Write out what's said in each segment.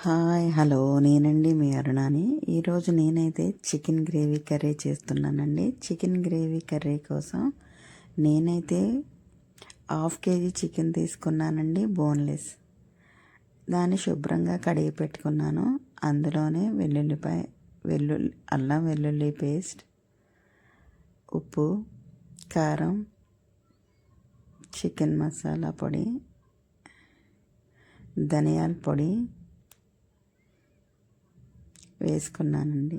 Hi hello నేనండి మీ అరుణాని. ఈరోజు నేనైతే చికెన్ గ్రేవీ కర్రీ చేస్తున్నానండి. చికెన్ గ్రేవీ కర్రీ కోసం నేనైతే 1/2 కేజీ చికెన్ తీసుకున్నానండి, బోన్లెస్. దాన్ని శుభ్రంగా కడిగి పెట్టుకున్నాను. అందులోనే అల్లం వెల్లుల్లి పేస్ట్, ఉప్పు, కారం, చికెన్ మసాలా పొడి, ధనియాల పొడి వేసుకున్నానండి.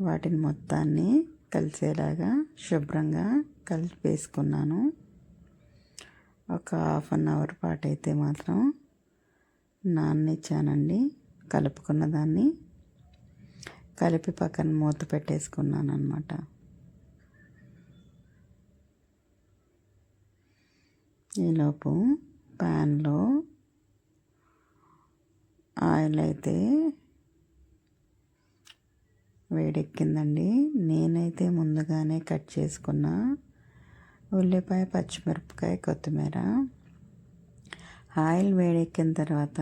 వాటిని మొత్తాన్ని కలిసేలాగా శుభ్రంగా కలిపేసుకున్నాను. ఒక 1/2 అవర్ పాటు అయితే మాత్రం నాననిచ్చానండి. కలుపుకున్న దాన్ని కలిపి పక్కన మూత పెట్టేసుకున్నాను అన్నమాట. ఈలోపు ప్యాన్లో ఆయిల్ అయితే వేడెక్కిందండి. నేనైతే ముందుగానే కట్ చేసుకున్న ఉల్లిపాయ, పచ్చిమిరపకాయ, కొత్తిమీర. ఆయిల్ వేడెక్కిన తర్వాత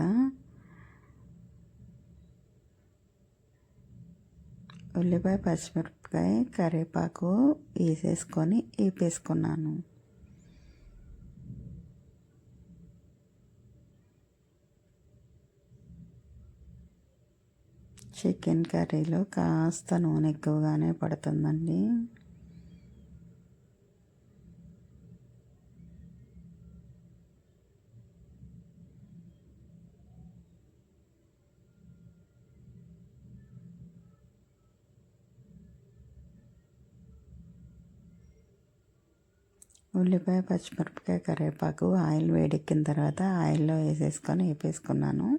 ఉల్లిపాయ, పచ్చిమిరపకాయ, కరివేపాకు వేసేసుకొని వేపేసుకున్నాను. చికెన్ కర్రీలో కాస్త నూనె ఎక్కువగానే పడుతుందండి. ఉల్లిపాయ, పచ్చిమిరపకాయ, కరివేపాకు ఆయిల్ వేడెక్కిన తర్వాత ఆయిల్లో వేసేసుకొని వేపేసుకున్నాను.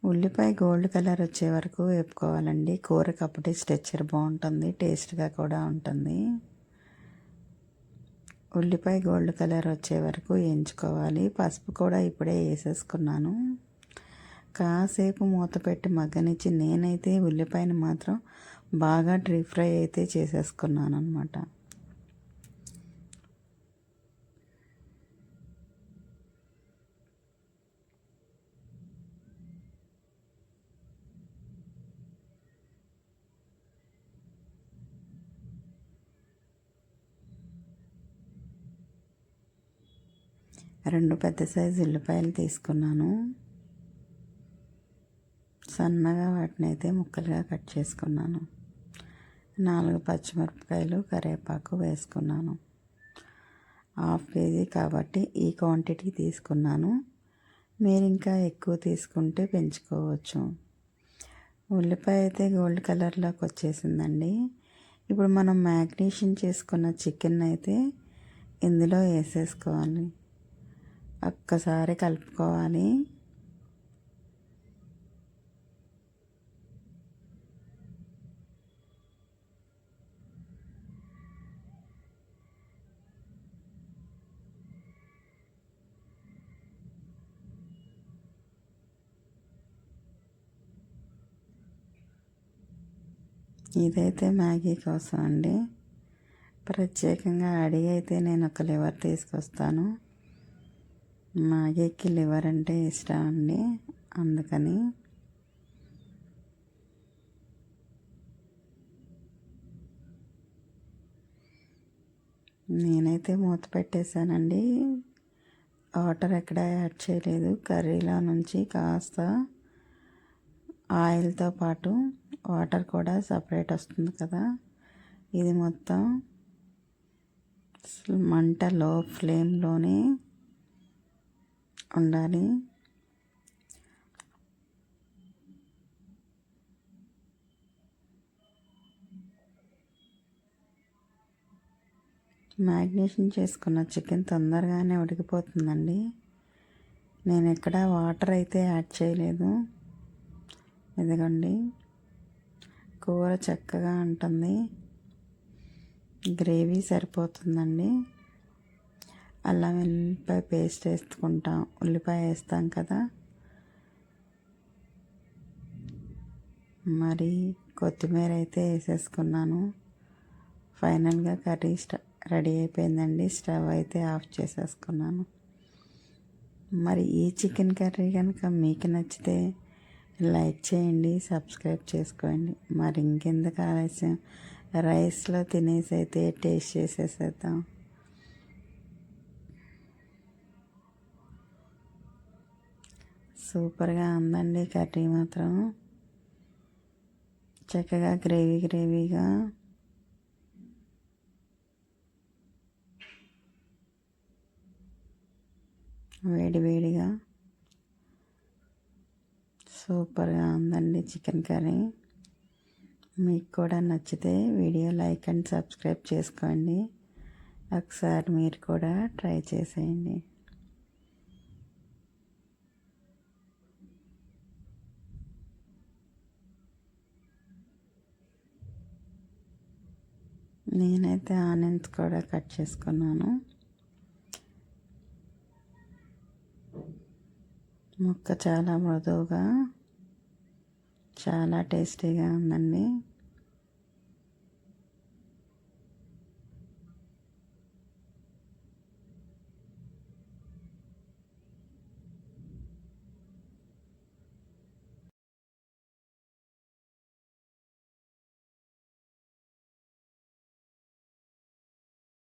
ఉల్లిపాయ గోల్డ్ కలర్ వచ్చే వరకు వేపుకోవాలండి. కూరకు అప్పుడే స్ట్రెచ్చర్ బాగుంటుంది, టేస్ట్గా కూడా ఉంటుంది. ఉల్లిపాయ గోల్డ్ కలర్ వచ్చే వరకు వేయించుకోవాలి. పసుపు కూడా ఇప్పుడే వేసేసుకున్నాను. కాసేపు మూత పెట్టి మగ్గనిచ్చి నేనైతే ఉల్లిపాయని మాత్రం బాగా డీప్ ఫ్రై అయితే చేసేసుకున్నాను అన్నమాట. రెండు పెద్ద సైజు ఉల్లిపాయలు తీసుకున్నాను. సన్నగా వాటిని అయితే ముక్కలుగా కట్ చేసుకున్నాను. 4 పచ్చిమిరపకాయలు, కరివేపాకు వేసుకున్నాను. 1/2 కేజీ కాబట్టి ఈ క్వాంటిటీ తీసుకున్నాను. మీరు ఇంకా ఎక్కువ తీసుకుంటే పెంచుకోవచ్చు. ఉల్లిపాయ అయితే గోల్డ్ కలర్లోకి వచ్చేసిందండి. ఇప్పుడు మనం మ్యాగ్నేషన్ చేసుకున్న చికెన్ అయితే ఇందులో వేసేసుకోవాలి. ఒక్కసారి కలుపుకోవాలి. ఇదైతే మ్యాగీ కోసం అండి. ప్రత్యేకంగా అడిగి అయితే నేను ఒక లివర్ తీసుకొస్తాను. మ్యాగీకి లివర్ అంటే ఇష్టం అండి, అందుకని. నేనైతే మూత పెట్టేశానండి. వాటర్ ఎక్కడ యాడ్ చేయలేదు. కర్రీలో నుంచి కాస్త ఆయిల్తో పాటు వాటర్ కూడా సపరేట్ వస్తుంది కదా. ఇది మొత్తం మంట లో ఫ్లేమ్లోనే ఉండాలి. మ్యాగ్నేషన్ చేసుకున్న చికెన్ తొందరగానే ఉడికిపోతుందండి. నేను ఎక్కడ వాటర్ అయితే యాడ్ చేయలేదు. ఇదిగోండి, కూర చక్కగా ఉంటుంది. గ్రేవీ సరిపోతుందండి. అల్లం వెల్లుల్లిపాయ పేస్ట్ వేసుకుంటాం, ఉల్లిపాయ వేస్తాం కదా. మరి కొత్తిమీర అయితే వేసేసుకున్నాను. ఫైనల్గా కర్రీ రెడీ అయిపోయిందండి. స్టవ్ అయితే ఆఫ్ చేసేసుకున్నాను. మరి ఈ చికెన్ కర్రీ కనుక మీకు నచ్చితే లైక్ చేయండి, సబ్స్క్రైబ్ చేసుకోండి. మరి ఇంకెందుకు ఆలస్యం, రైస్లో తినేసి అయితే టేస్ట్ చేసేసేద్దాం. సూపర్గా ఉందండి కర్రీ మాత్రం. చక్కగా గ్రేవీగా వేడిగా సూపర్గా ఉందండి చికెన్ కర్రీ. మీకు కూడా నచ్చితే వీడియో లైక్ అండ్ సబ్స్క్రైబ్ చేసుకోండి. ఒకసారి మీరు కూడా ట్రై చేసేయండి. నేనైతే ఆనియన్స్ కూడా కట్ చేసుకున్నాను. ముక్క చాలా మృదువుగా చాలా టేస్టీగా ఉందండి.